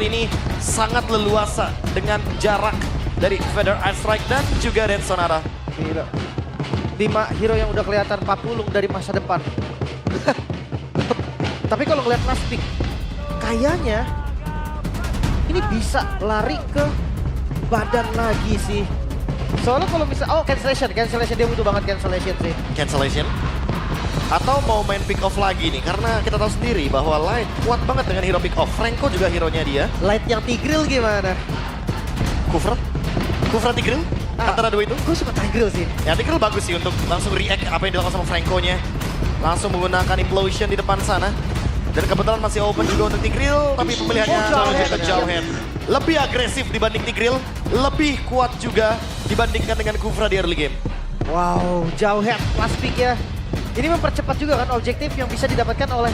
ini sangat leluasa dengan jarak dari Feather Ice Strike dan juga Red Sonara. Gila. 5 hero yang udah kelihatan papulung dari masa depan. Tapi kalau ngeliat last pick, kayaknya ini bisa lari ke badan lagi sih. Soalnya kalau misal, cancellation dia butuh banget cancellation sih. Cancellation. Atau mau main pick off lagi nih, karena kita tahu sendiri bahwa Light kuat banget dengan hero pick off. Franco juga hero-nya dia. Light yang Tigreal gimana? Kufra Tigreal? Antara dua itu? Gue suka Tigreal sih. Ya Tigreal bagus sih untuk langsung react apa yang dilakukan sama Franco-nya. Langsung menggunakan implosion di depan sana. Dan kebetulan masih open juga untuk Tigreal, tapi pemilihannya menuju ke Jawhead. Lebih agresif dibanding Tigreal, lebih kuat juga dibandingkan dengan Kufra di early game. Wow, Jawhead last pick ya. Ini mempercepat juga kan objektif yang bisa didapatkan oleh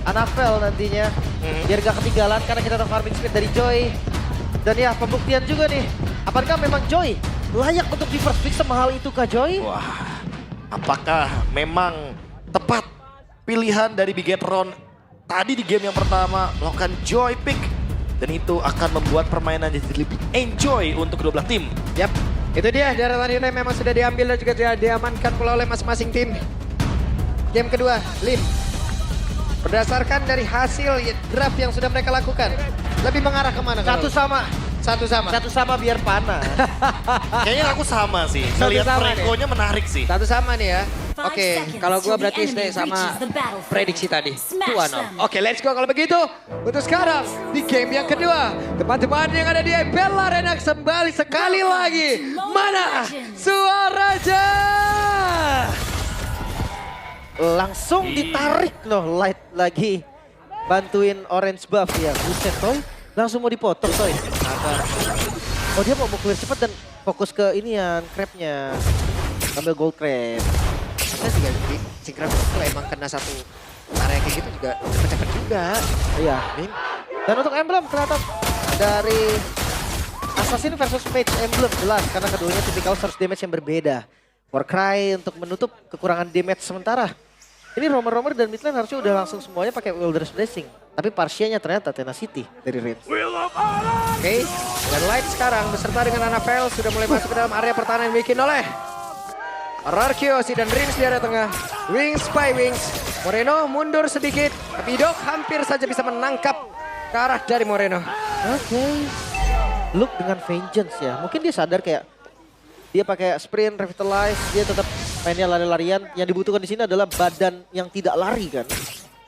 Anafel nantinya. Biar gak ketinggalan karena kita tahu farming speed dari Joy. Dan ya pembuktian juga nih, apakah memang Joy layak untuk di first pick semahal itu kah Joy? Wah, apakah memang tepat pilihan dari Bigetron tadi di game yang pertama melakukan Joy pick? Dan itu akan membuat permainan jadi lebih enjoy untuk kedua belah tim. Yap, itu dia deretan Hyundai memang sudah diambil dan juga sudah diamankan pula oleh masing-masing tim. Game kedua, Lim. Berdasarkan dari hasil draft yang sudah mereka lakukan, lebih mengarah kemana? Satu sama. Satu sama Biar panas. Kayaknya aku sama sih, ngeliat sama nih. Franco-nya menarik sih. Satu sama nih ya. 5 Oke, seconds kalau gua till the berarti enemy stay sama reaches the battlefield. prediksi tadi. Smash 2-0. them. Oke, let's go kalau begitu. Untuk sekarang di game yang kedua, teman-teman yang ada di Bella Arena kembali sekali lagi. Mana suaranya? Langsung ditarik loh Light lagi. Bantuin orange buff ya. Buset Toy. Langsung mau dipotong Toy. Oh dia mau clear cepat dan fokus ke ini yang crabnya. Ambil gold crab. Kita juga si Graf kalau emang kena satu area kayak gitu juga cepet-cepet juga. Iya. Dan untuk emblem ternyata dari Assassin versus Mage emblem jelas karena keduanya tipikal source damage yang berbeda. Warcry untuk menutup kekurangan damage sementara. Ini romer-romer dan midlane harusnya udah langsung semuanya pakai Wilderness Blessing. Tapi Parsianya ternyata Tenacity dari Red. Oke, dan Light sekarang beserta dengan Anafel sudah mulai masuk ke dalam area pertahanan yang dibikin oleh Rarkiosi dan Rings di area tengah. Wings by Wings. Moreno mundur sedikit, tapi Dok hampir saja bisa menangkap ke arah dari Moreno. Oke. Look dengan Vengeance ya. Mungkin dia sadar kayak dia pakai sprint, revitalize, dia tetap mainnya lari-larian. Yang dibutuhkan di sini adalah badan yang tidak lari kan.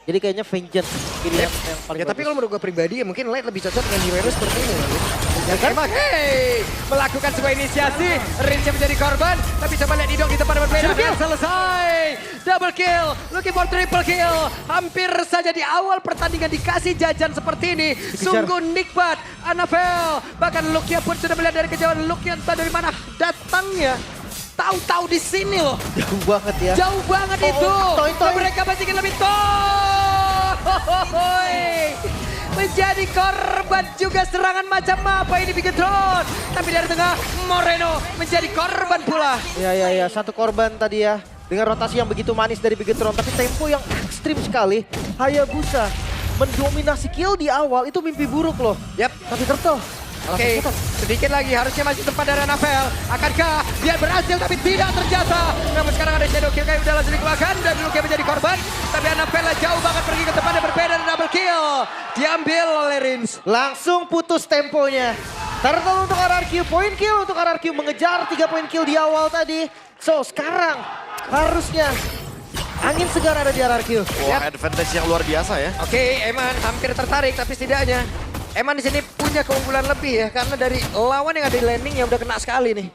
Jadi kayaknya Vengeance pilihan yang paling Ya tapi bagus. kalau menurut gue pribadi ya mungkin Light lebih cocok dengan hero seperti ini. Ya kan? Emang, melakukan sebuah inisiasi, Rince menjadi korban, tapi coba lihat Idok di tempat yang berbeda. Dan selesai, double kill, looking for triple kill. Hampir saja di awal pertandingan dikasih jajan seperti ini. Sungguh nikmat, Anafel. Bahkan Lukia pun sudah melihat dari kejauhan, Lukia entah dari mana datangnya. Tahu-tahu di sini loh. Jauh banget ya. Jauh banget itu. Toy. Dan mereka masih ingin lebih menjadi korban juga serangan macam apa ini Bigetron. Tapi dari tengah Moreno menjadi korban pula. Ya, satu korban tadi ya. Dengan rotasi yang begitu manis dari Bigetron. Tapi tempo yang ekstrim sekali. Hayabusa mendominasi kill di awal itu mimpi buruk loh. Yap. Tapi Turtle. Oke, sedikit lagi harusnya masih tempat dari Anafel. Akankah dia berhasil tapi tidak terjata. Namun sekarang ada Shadow Kill kayak udah langsung dikeluarkan dan Lukia menjadi korban. Tapi Anafel jauh banget pergi ke tempat yang berbeda dan double kill. Diambil oleh Rins. Langsung putus temponya. Turtle untuk RRQ, point kill untuk RRQ mengejar 3 point kill di awal tadi. So sekarang harusnya angin segar ada di RRQ. Wah, advantage yang luar biasa ya. Oke, Eman hampir tertarik tapi setidaknya Eman di sini punya keunggulan lebih ya karena dari lawan yang ada di landing yang udah kena sekali nih.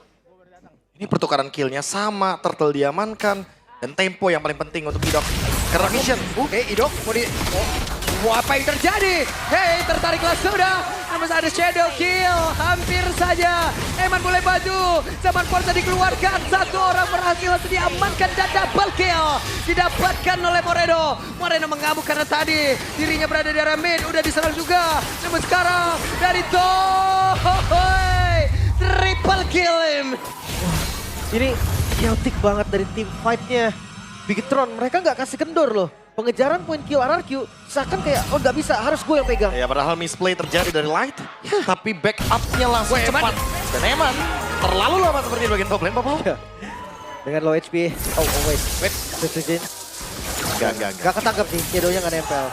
Ini pertukaran killnya sama, Turtle diamankan. Dan tempo yang paling penting untuk Idok. Karena mission. Oke, Idok mau di... Wah, apa yang terjadi? Hei, tertariklah sudah. Namun ada Shadow Kill. Hampir saja. Eman boleh baju. Zaman Forza dikeluarkan. Satu orang berhasil langsung diamankan dan double kill. Didapatkan oleh Moreno. Moreno mengamuk karena tadi dirinya berada di area mid. Udah diserang juga. Namun sekarang dari Toy. Triple kill him. Ini chaotic banget dari tim fight-nya. Bigetron mereka nggak kasih kendor loh. pengejaran poin kill RRQ seakan kayak oh nggak bisa, harus gue yang pegang. Ya padahal misplay terjadi dari Light, tapi backupnya langsung Wah, Eman. cepat. Dan Eman terlalu lama seperti di bagian top lane, Pak Pelu. Dengan low HP. Oh wait. Sujin. Enggak. Gak ketangkep sih, Shadownya gak nempel.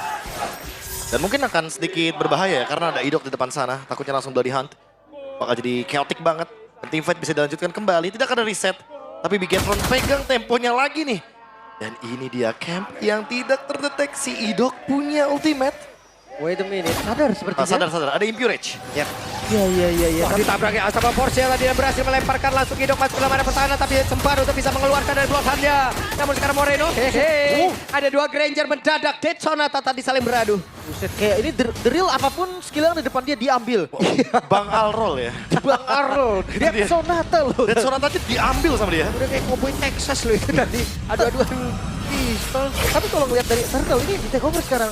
Dan mungkin akan sedikit berbahaya ya, karena ada Idok di depan sana. Takutnya langsung bloody hunt. Bakal jadi chaotic banget. Dan teamfight bisa dilanjutkan kembali, tidak ada reset. Tapi Bigetron pegang temponya lagi nih. Dan ini dia camp yang tidak terdeteksi. Idok punya ultimate. Wait a minute, sadar sepertinya. Sadar, ada Impurage. Iya. Wah, ditabraknya sama Porsche tadi dan berhasil melemparkan langsung Idok masuk ke dalam area pertahanan tapi sempat untuk bisa mengeluarkan dari blokannya. Namun sekarang Moreno, ada 2 Granger mendadak Dead Sonata tadi saling beradu. Buset, kayak ini the real apapun skill yang di depan dia diambil. Bang Alrol ya. Bang Arnold, dia Dia. Sonata loh. Dan Sonata aja diambil sama dia. Udah kayak cowboy Texas loh itu tadi. Adu-aduan pistol. Tapi kalau ngeliat dari Turtle ini di take over sekarang.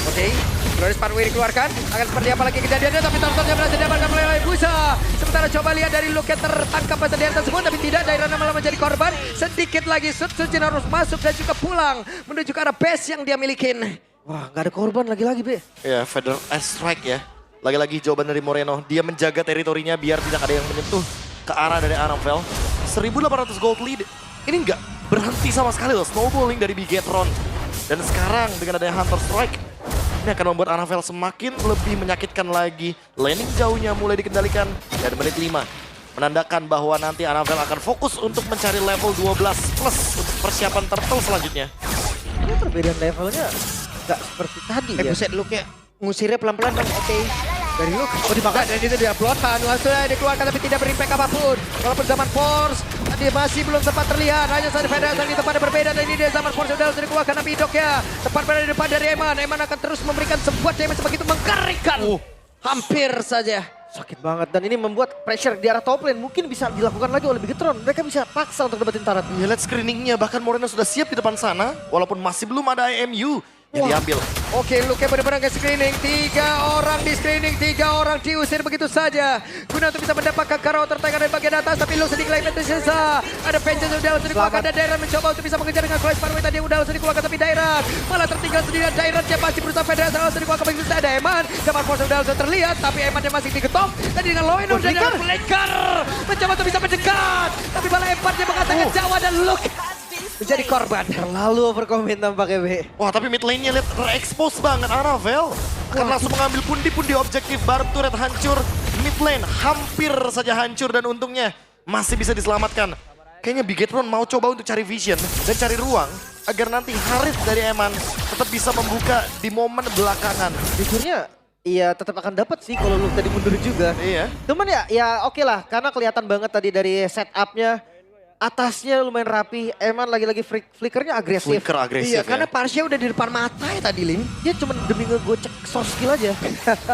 Oke, Glorious Pathway dikeluarkan. Akan seperti apa lagi kejadiannya, tapi Turtle-nya berhasil didapatkan oleh Busa. Sementara coba lihat dari look yang tertangkap pada daerah tersebut, tapi tidak, Dairana malah menjadi korban. Sedikit lagi Sujin harus masuk dan juga pulang menuju ke arah base yang dia milikin. Wah, gak ada korban lagi-lagi, Be. Ya, Feather Strike ya. Lagi-lagi jawaban dari Moreno. Dia menjaga teritorinya biar tidak ada yang menyentuh ke arah dari Anamvel. 1.800 gold lead. Ini nggak berhenti sama sekali loh. Snowballing dari Bigetron. Dan sekarang dengan adanya Hunter Strike, ini akan membuat Anamvel semakin lebih menyakitkan lagi. Laning jauhnya mulai dikendalikan. Dan menit 5 menandakan bahwa nanti Anamvel akan fokus untuk mencari level 12 plus untuk persiapan Turtle selanjutnya. Ini perbedaan levelnya gak seperti tadi ya. Buset, looknya ngusirnya pelan-pelan dong, oke. Dari look, Oh, dimakan. dan itu dia blotan, langsung dikeluarkan tapi tidak berimpact apapun. Walaupun zaman Force, dia masih belum sempat terlihat, hanya saja Federasi di tempat yang berbeda. Dan ini dia zaman Force sudah langsung dikeluarkan tapi Idok ya. Tepat berada di depan dari Eman. Eman akan terus memberikan sebuah damage begitu mengerikan. Hampir saja. Sakit banget. Dan ini membuat pressure di arah top lane mungkin bisa dilakukan lagi oleh Bigetron. Mereka bisa paksa untuk dapetin turret. Ya, lihat screeningnya. Bahkan Moreno sudah siap di depan sana. Walaupun masih belum ada IMU yang diambil. Oke, Luke benar-benar ke screening. 3 orang di screening, 3 orang diusir begitu saja. Guna untuk bisa mendapatkan counter attack dari bagian atas. Tapi Luke sedikit lagi tersisa. Ada Vengeance sudah langsung dikeluarkan. Dan Dairan mencoba untuk bisa mengejar dengan Glorious Pathway tadi yang udah langsung dikeluarkan. Tapi Dairan malah tertinggal sendirian. Dairan dia masih berusaha Federasi langsung dikeluarkan. Begitu saja ada Eman. Zaman Force sudah langsung terlihat. Tapi Eman yang masih digetok. Tadi dengan Loen dan dengan Flicker. Mencoba untuk bisa mendekat. Tapi malah Eman dia mengatakan Jawa dan Luke menjadi korban. Terlalu overcommit tampaknya, Be. Wah, tapi mid lane-nya lihat re-expose banget Anamvel. Akan langsung mengambil pundi-pundi objektif. Baru turret hancur. Mid lane hampir saja hancur dan untungnya masih bisa diselamatkan. Kayaknya Bigetron mau coba untuk cari vision dan cari ruang agar nanti Harith dari Eman tetap bisa membuka di momen belakangan. Jujurnya, iya tetap akan dapat sih kalau lu tadi mundur juga. Iya. Cuman ya oke lah, karena kelihatan banget tadi dari setupnya. Atasnya lumayan rapi, Eman lagi-lagi flickernya agresif. Flicker agresif Iya, karena ya. Parsha udah di depan mata ya tadi, Lim. Dia cuma demi ngegocek soft skill aja.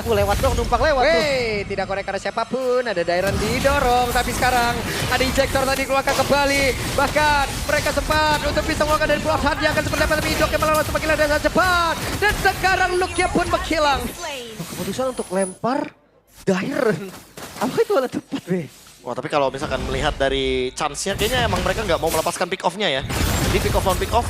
Lewat dong, numpang lewat tuh. Wey, tidak korek karena siapapun. Ada Dairan didorong, tapi sekarang ada injektor tadi keluarkan kembali. Bahkan mereka sempat untuk bisa mengeluarkan dari block hand yang akan seperti apa. Tapi Idok yang melawan semakin dengan cepat. Dan sekarang look-nya pun menghilang. Keputusan untuk lempar Dairan. Apa itu alat tepat, Be? Wah, tapi kalau misalkan melihat dari chance-nya, kayaknya emang mereka nggak mau melepaskan pick off-nya ya. Jadi pick off lawan pick off.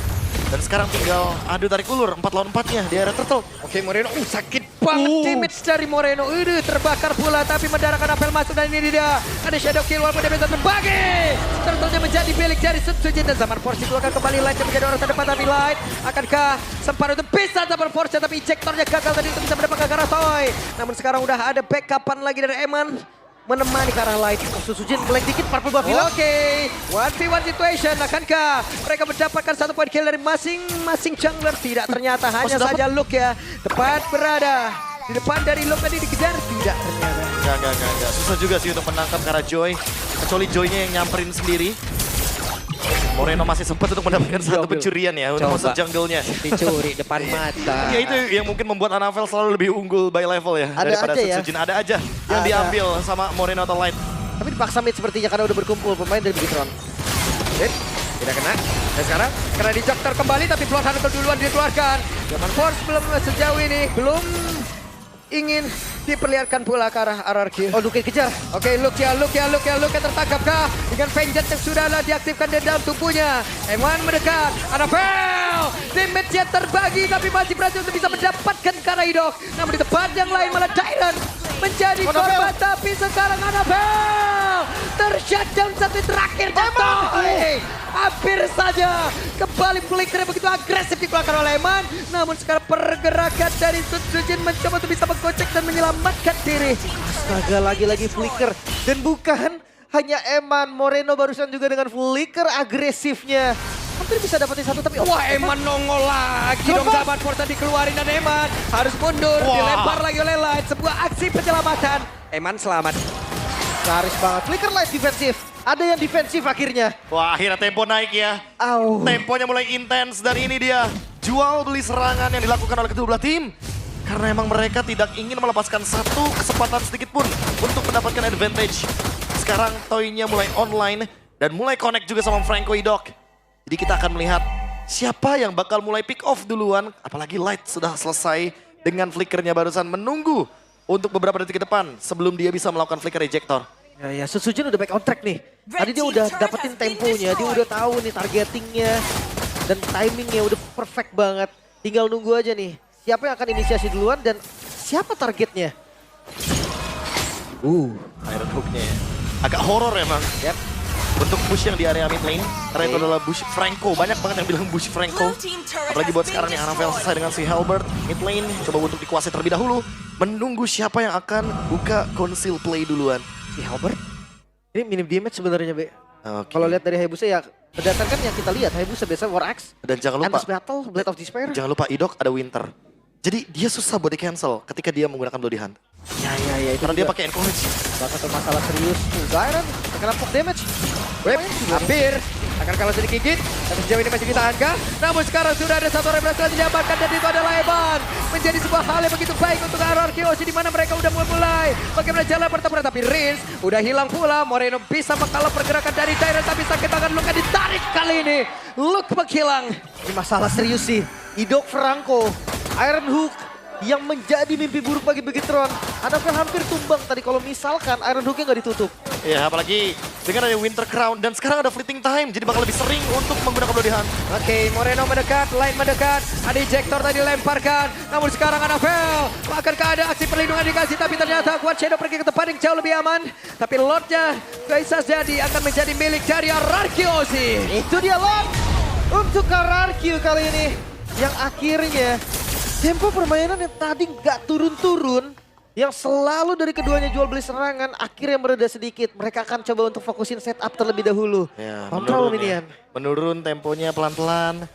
Dan sekarang tinggal adu tarik ulur 4 lawan 4-nya di area Turtle. Oke, Moreno, sakit banget damage dari Moreno. Terbakar pula, tapi mendarahkan apel masuk dan ini dia. Ada shadow kill walaupun dia bisa terbagi. Turtle-nya menjadi milik dari Sujin dan Zaman Force dikeluarkan kembali. Light yang menjadi orang terdepan tapi Light. Akankah sempat untuk bisa Zaman Force tapi injektornya gagal tadi untuk bisa mendapatkan Karatoy. Namun sekarang udah ada backupan lagi dari Eman. Menemani ke arah Light. Sujin blank dikit, purple buff hilang. Oke, 1v1 situation. Akankah mereka mendapatkan 1 poin kill dari masing-masing jungler? Tidak, ternyata hanya saja Luke ya. Tepat berada di depan dari Luke tadi dikejar. Tidak ternyata. Enggak. Susah juga sih untuk menangkap karena Joy. Kecuali Joy-nya yang nyamperin sendiri. Moreno masih sempat untuk mendapatkan satu pencurian ya untuk masuk jungle-nya. Dicuri depan mata. Ya itu yang mungkin membuat Anamvel selalu lebih unggul by level ya. Ada daripada aja ya. Sujin. Ada aja yang diambil sama Moreno atau Light. Tapi dipaksa mid sepertinya karena udah berkumpul pemain dari Bigetron. Tidak kena. Dan sekarang karena dijokter kembali tapi Bloodhound duluan dikeluarkan. Zaman Force belum sejauh ini belum ingin diperlihatkan pula ke arah RRQ. Oh, Luke kejar. Oke, Luke ya tertangkapkah dengan vengeance yang sudah diaktifkan di dalam tubuhnya. Eman mendekat, Anabel, damage-nya terbagi tapi masih berhasil untuk bisa mendapatkan Karaidok. Namun di tempat yang lain malah Dairon menjadi korban, tapi sekarang Anabel tershutdown satu terakhir jatuh. Hampir saja kembali flicker yang begitu agresif dikeluarkan oleh Eman. Namun sekarang pergerakan dari Sun Sujin mencoba untuk bisa menggocek dan menyelamatkan diri. Astaga, lagi-lagi flicker. Dan bukan hanya Eman, Moreno barusan juga dengan flicker agresifnya. Hampir bisa dapetin satu tapi... Wah, Eman nongol lagi dong, sahabat Forza dikeluarin dan Eman harus mundur. Dilempar lagi oleh Light, sebuah aksi penyelamatan. Eman selamat. Garis banget, flicker light defensif. Ada yang defensif akhirnya. Wah, akhirnya tempo naik ya. Au. Temponya mulai intens dan ini dia jual beli serangan yang dilakukan oleh kedua belah tim. Karena emang mereka tidak ingin melepaskan satu kesempatan sedikit pun untuk mendapatkan advantage. Sekarang Toy-nya mulai online dan mulai connect juga sama Franco Idok. Jadi kita akan melihat siapa yang bakal mulai pick off duluan. Apalagi Light sudah selesai dengan flickernya barusan menunggu untuk beberapa detik ke depan sebelum dia bisa melakukan flicker ejector. Ya, Sun Sujin udah back on track nih. Tadi dia udah dapetin temponya, dia udah tahu nih targetingnya. Dan timingnya udah perfect banget. Tinggal nunggu aja nih, siapa yang akan inisiasi duluan dan siapa targetnya. Iron Hook-nya ya. Agak horor emang. Yep. Untuk push yang di area mid lane, karena itu adalah Bush Franco. Banyak banget yang bilang Bush Franco. Apalagi buat sekarang nih, Anabel selesai dengan si Halberd. Mid lane, coba untuk dikuasai terlebih dahulu. Menunggu siapa yang akan buka conceal play duluan. Si Halberd? Ini minim damage sebenarnya, Be. Oke. Kalau lihat dari Hayabusa ya, berdasarkan yang kita lihat, Hayabusa biasa War Axe, Dan jangan lupa, Endless Battle, Blade of Despair. jangan lupa Idok ada Winter. Jadi dia susah buat di cancel ketika dia menggunakan Bloody Hunt. Ya, itu Karena dia juga pakai Encourage. salah satu masalah serius. Dairon terkena poke damage. Web, hampir akan kalah sedikit gigit, tapi sejauh ini masih ditahankah? Namun sekarang sudah ada satu orang yang berhasil didapatkan dan itu adalah Eman. Menjadi sebuah hal yang begitu baik untuk RRQ di mana mereka udah mulai bagaimana jalan pertempuran, tapi Rins udah hilang pula. Moreno bisa mengkalah pergerakan dari Dairon, tapi sakit tangan Luka ditarik kali ini. Luke menghilang. Ini masalah serius sih. Idok Franco, Iron Hook yang menjadi mimpi buruk bagi Beginetron. Anabel hampir tumbang tadi kalau misalkan Iron Hook-nya nggak ditutup. Ya apalagi dengan ada Winter Crown dan sekarang ada Fleeting Time. Jadi bakal lebih sering untuk menggunakan Bloody Hunt. Oke, Moreno mendekat, Light mendekat, ada ejector tadi lemparkan. Namun sekarang Anabel, akankah ada aksi perlindungan dikasih, tapi ternyata Quad Shadow pergi ke tempat yang jauh lebih aman. Tapi Lordnya bisa jadi akan menjadi milik dari RRQ sih. Itu dia Lord untuk RRQ kali ini. Yang akhirnya tempo permainan yang tadi nggak turun-turun, yang selalu dari keduanya jual beli serangan, akhirnya mereda sedikit. Mereka akan coba untuk fokusin setup terlebih dahulu. Ya, Kontrol menurun minion. Menurun temponya pelan-pelan.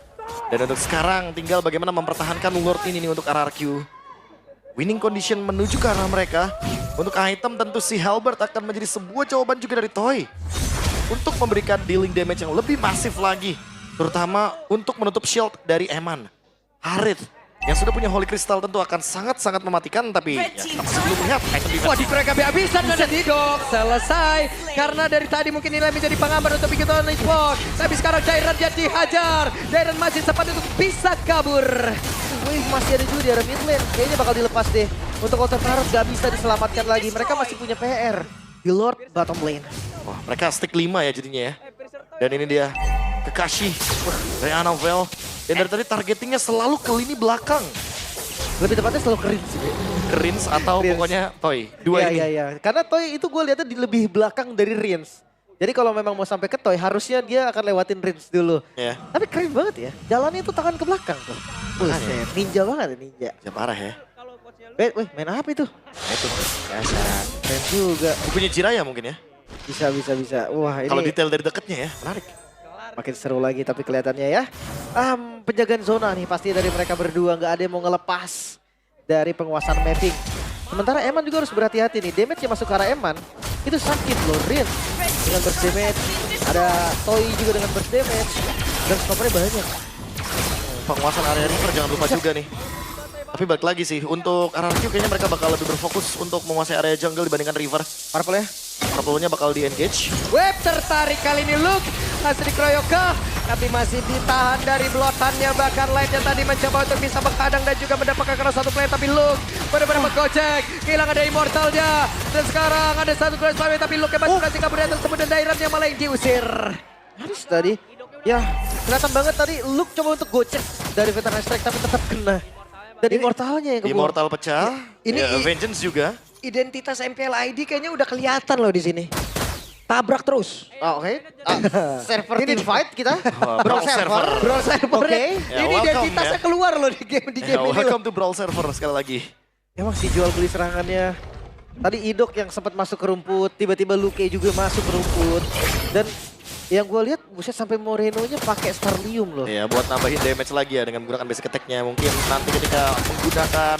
Dan untuk sekarang tinggal bagaimana mempertahankan Lord ini nih untuk RRQ. Winning condition menuju ke arah mereka. Untuk item tentu si Halberd akan menjadi sebuah jawaban juga dari Toy. Untuk memberikan dealing damage yang lebih masif lagi. Terutama untuk menutup shield dari Eman. Harith yang sudah punya Holy Crystal tentu akan sangat-sangat mematikan, tapi ya, kita masih belum melihat item defense. Wah, dikorek habis-habisan dan Didok selesai. Karena dari tadi mungkin nilai menjadi pengambar untuk Beginetron Esports. Tapi sekarang Dairon jadi dihajar. Dairon masih sempat untuk bisa kabur. Wih, masih ada juga di area mid lane. Kayaknya bakal dilepas deh. Untuk Outer Turret gak bisa diselamatkan lagi. Mereka masih punya PR di Lord bottom lane. Wah, mereka stick 5 ya jadinya ya. Dan ini dia Kakashi dari Anabel. Dan dari tadi targetingnya selalu ke lini belakang. Lebih tepatnya selalu kering sih. Rins atau Rins. pokoknya Toy. Dua ini. Iya. Karena Toy itu gue lihatnya di lebih belakang dari Rins. Jadi kalau memang mau sampai ke Toy, harusnya dia akan lewatin Rins dulu. Ya. Tapi keren banget ya. Jalannya itu tangan ke belakang tuh. Buset, ninja banget ya ninja. Ya parah ya. Wih, main apa itu? Nah, itu. Biasa, keren juga. Bukunya Jiraya mungkin ya. Bisa. Wah ini Kalau detail dari dekatnya ya, menarik. makin seru lagi tapi kelihatannya ya. Penjagaan zona nih pasti dari mereka berdua. Nggak ada yang mau ngelepas dari penguasaan mapping. Sementara Eman juga harus berhati-hati nih. Damage yang masuk ke arah Eman itu sakit loh. Rin dengan burst damage. Ada Toy juga dengan burst damage. Dan stoppernya banyak. Penguasaan area river jangan lupa juga nih. Tapi balik lagi sih, untuk RRQ kayaknya mereka bakal lebih berfokus untuk menguasai area jungle dibandingkan river. Purple ya. Purple-nya bakal di-engage. Web tertarik kali ini Luke. Masih dikeroyok kah? Tapi masih ditahan dari blotannya. Bahkan lainnya tadi mencoba untuk bisa menghadang dan juga mendapatkan karena satu player. Tapi Luke benar-benar menggocek. Kehilangan dari Immortalnya. Dan sekarang ada satu Grace Fire. Tapi Luke yang masih berhasil kabur dari tersebut. Dan Dairamnya malah yang diusir. Harus tadi. Ya, kelihatan banget tadi Luke coba untuk gocek dari Veteran Strike tapi tetap kena. Dan Immortalnya yang kebuang. Immortal pecah, Ini- ya, Vengeance juga. Identitas MPL ID kayaknya udah kelihatan loh di sini. Tabrak terus. Oh, oke. Server team fight kita. Brawl server. Bro server. Oke. Ya, Ini welcome, identitasnya ya. keluar loh di game Ya, ini. welcome to Brawl server sekali lagi. Emang sih jual beli serangannya. Tadi Idok yang sempat masuk ke rumput, tiba-tiba Luke juga masuk ke rumput. Dan yang gue lihat, buset sampai Moreno-nya pakai Starlium loh. Ya, buat nambahin damage lagi ya dengan menggunakan basic attack-nya. Mungkin nanti ketika menggunakan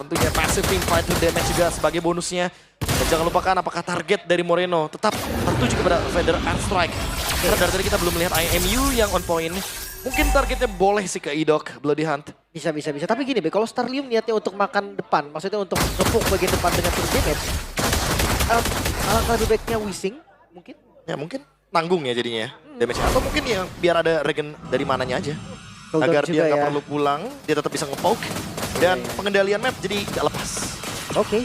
tentunya passive team fight to damage juga sebagai bonusnya. Dan jangan lupakan apakah target dari Moreno tetap tertuju kepada Vader and Strike. Karena dari tadi kita belum melihat IMU yang on point. Mungkin targetnya boleh sih ke Idok, Bloody Hunt. Bisa. Tapi gini, Be, kalau Starlium niatnya untuk makan depan, maksudnya untuk ngepuk bagian depan dengan full damage. Alangkah lebih baiknya Wishing, mungkin. Ya mungkin tanggung ya jadinya damage-nya. Atau mungkin ya biar ada regen dari mananya aja. Cooldown Agar juga dia nggak ya. perlu pulang, dia tetap bisa nge-poke. Dan pengendalian map jadi nggak lepas. Oke.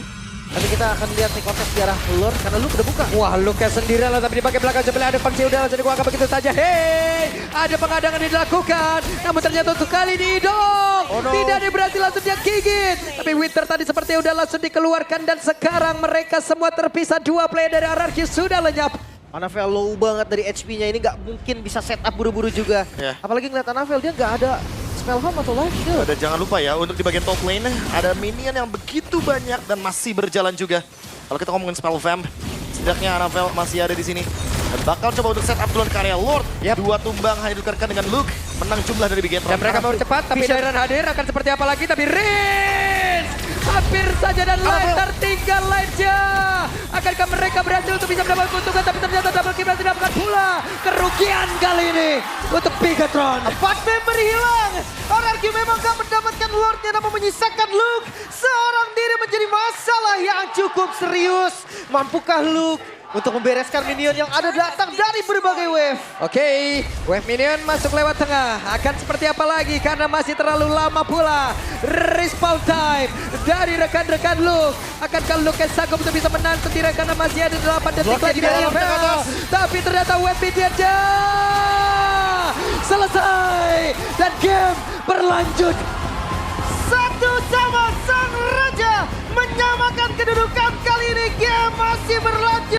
Nanti kita akan lihat nih kontes di arah Lord karena Luke udah buka. Wah, Luke sendirian lah tapi di bagian belakang sebelah ada Fangsi udah langsung dikuangkan begitu saja. Hei, ada pengadangan yang dilakukan. Namun ternyata untuk kali ini Idok tidak ada berhasil langsung dia gigit. Tapi Winter tadi sepertinya udah langsung dikeluarkan dan sekarang mereka semua terpisah. Dua player dari RRQ sudah lenyap. Anavel low banget dari HP-nya ini nggak mungkin bisa setup buru-buru juga. Ya. Apalagi ngeliat Anavel dia nggak ada spell home atau life shield. Dan jangan lupa ya, untuk di bagian top lane ada minion yang begitu banyak dan masih berjalan juga. Kalau kita ngomongin spell vamp, setidaknya Anavel masih ada di sini. Dan bakal coba untuk setup duluan karya Lord. Dua tumbang hanya ditukarkan dengan Luke, menang jumlah dari Bigetron. Dan mereka mau cepat tapi Dairan hadir akan seperti apa lagi tapi Riz hampir saja dan Light tertinggal Lightnya. Akankah mereka berhasil untuk bisa mendapatkan keuntungan tapi ternyata double kill berhasil didapatkan pula. Kerugian kali ini untuk Bigetron. 4 member hilang. RRQ memang gak mendapatkan Lordnya namun menyisakan Luke. Seorang diri menjadi masalah yang cukup serius. Mampukah Luke untuk membereskan minion yang ada datang dari berbagai wave? Oke, wave minion masuk lewat tengah. Akan seperti apa lagi karena masih terlalu lama pula. Respawn time dari rekan-rekan Luke. Akankah Luke yang sanggup untuk bisa menahan sendiri karena masih ada 8 detik Lordnya lagi di dari dalam level. tengah atas. Tapi ternyata wave minionnya selesai. Dan game berlanjut. Satu sama sang raja menyamakan kedudukan kali ini game masih berlanjut.